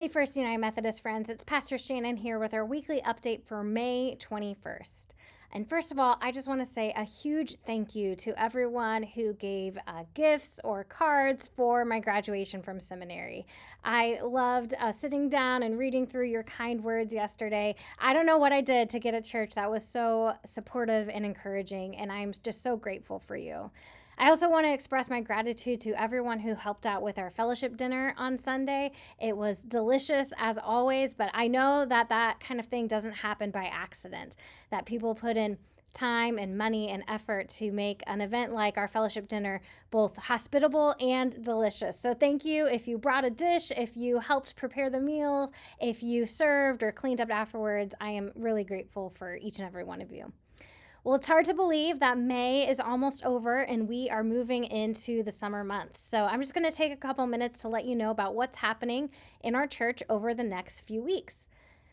Hey, First United Methodist friends, it's Pastor Shannon here with our weekly update for May 21st. And first of all, I just want to say a huge thank you to everyone who gave gifts or cards for my graduation from seminary. I loved sitting down and reading through your kind words yesterday. I don't know what I did to get a church that was so supportive and encouraging, and I'm just so grateful for you. I also want to express my gratitude to everyone who helped out with our fellowship dinner on Sunday. It was delicious as always, but I know that that kind of thing doesn't happen by accident, that people put in time and money and effort to make an event like our fellowship dinner both hospitable and delicious. So thank you if you brought a dish, if you helped prepare the meal, if you served or cleaned up afterwards. I am really grateful for each and every one of you. Well, it's hard to believe that May is almost over and we are moving into the summer months. So I'm just going to take a couple minutes to let you know about what's happening in our church over the next few weeks.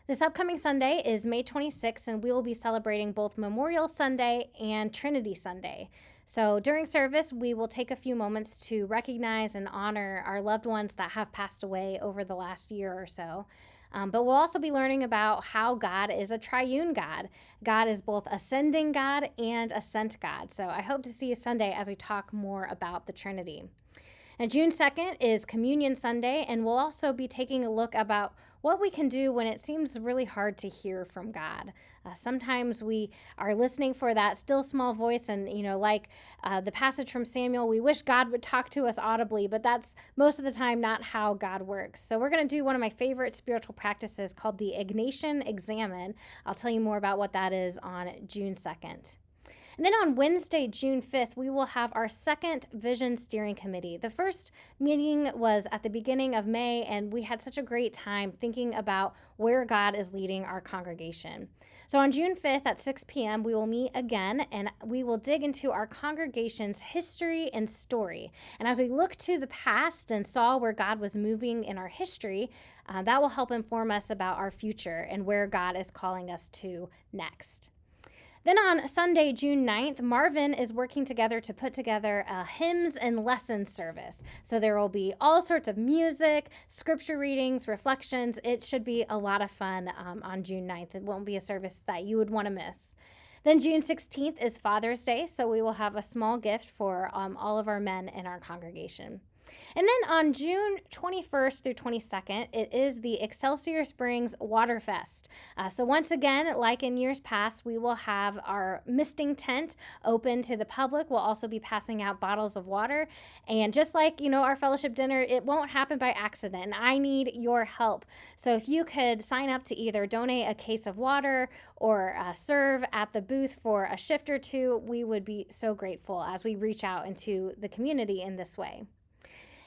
This upcoming Sunday is May 26th, and we will be celebrating both Memorial Sunday and Trinity Sunday. So during service, we will take a few moments to recognize and honor our loved ones that have passed away over the last year or so. But we'll also be learning about how God is a triune God. God is both a sending God and a sent God. So I hope to see you Sunday as we talk more about the Trinity. Now, June 2nd is Communion Sunday, and we'll also be taking a look about what we can do when it seems really hard to hear from God. Sometimes we are listening for that still small voice, and, like the passage from Samuel, we wish God would talk to us audibly, but that's most of the time not how God works. So we're going to do one of my favorite spiritual practices called the Ignatian Examen. I'll tell you more about what that is on June 2nd. And then on Wednesday, June 5th, we will have our second Vision Steering Committee. The first meeting was at the beginning of May, and we had such a great time thinking about where God is leading our congregation. So on June 5th at 6 p.m., we will meet again, and we will dig into our congregation's history and story. And as we look to the past and saw where God was moving in our history, that will help inform us about our future and where God is calling us to next. Then on Sunday, June 9th, Marvin is working together to put together a hymns and lessons service. So there will be all sorts of music, scripture readings, reflections. It should be a lot of fun on June 9th. It won't be a service that you would want to miss. Then June 16th is Father's Day, so we will have a small gift for all of our men in our congregation. And then on June 21st through 22nd, it is the Excelsior Springs Waterfest. So once again, like in years past, we will have our misting tent open to the public. We'll also be passing out bottles of water. And just like, our fellowship dinner, it won't happen by accident. And I need your help. So if you could sign up to either donate a case of water or serve at the booth for a shift or two, we would be so grateful as we reach out into the community in this way.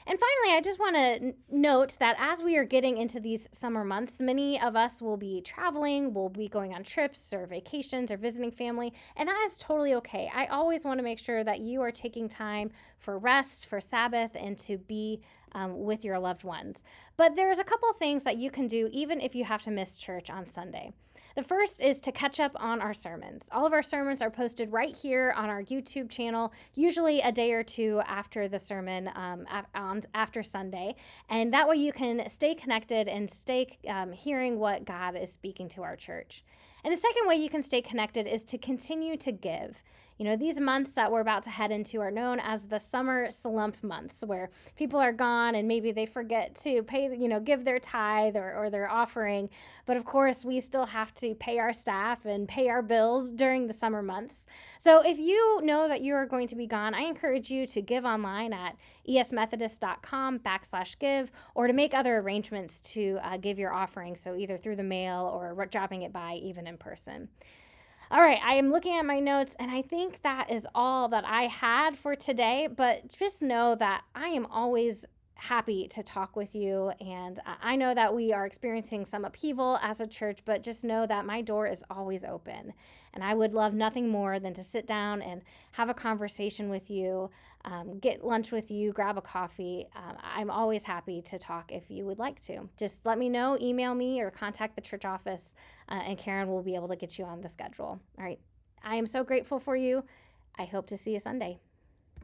And finally, I just want to note that as we are getting into these summer months, many of us will be traveling, we'll be going on trips or vacations or visiting family, and that is totally okay. I always want to make sure that you are taking time for rest, for Sabbath, and to be with your loved ones. But there's a couple of things that you can do even if you have to miss church on Sunday. The first is to catch up on our sermons. All of our sermons are posted right here on our YouTube channel, usually a day or two after the sermon after Sunday. And that way you can stay connected and stay hearing what God is speaking to our church. And the second way you can stay connected is to continue to give. These months that we're about to head into are known as the summer slump months, where people are gone and maybe they forget to pay, give their tithe or their offering. But of course, we still have to pay our staff and pay our bills during the summer months. So if you know that you are going to be gone, I encourage you to give online at esmethodist.com/give, or to make other arrangements to give your offering. So either through the mail or dropping it by even in person. All right, I am looking at my notes, and I think that is all that I had for today, but just know that I am always happy to talk with you, and I know that we are experiencing some upheaval as a church, but just know that my door is always open, and I would love nothing more than to sit down and have a conversation with you, get lunch with you, grab a coffee. I'm always happy to talk if you would like to. Just let me know, email me, or contact the church office, and Karen will be able to get you on the schedule. All right, I am so grateful for you. I hope to see you Sunday.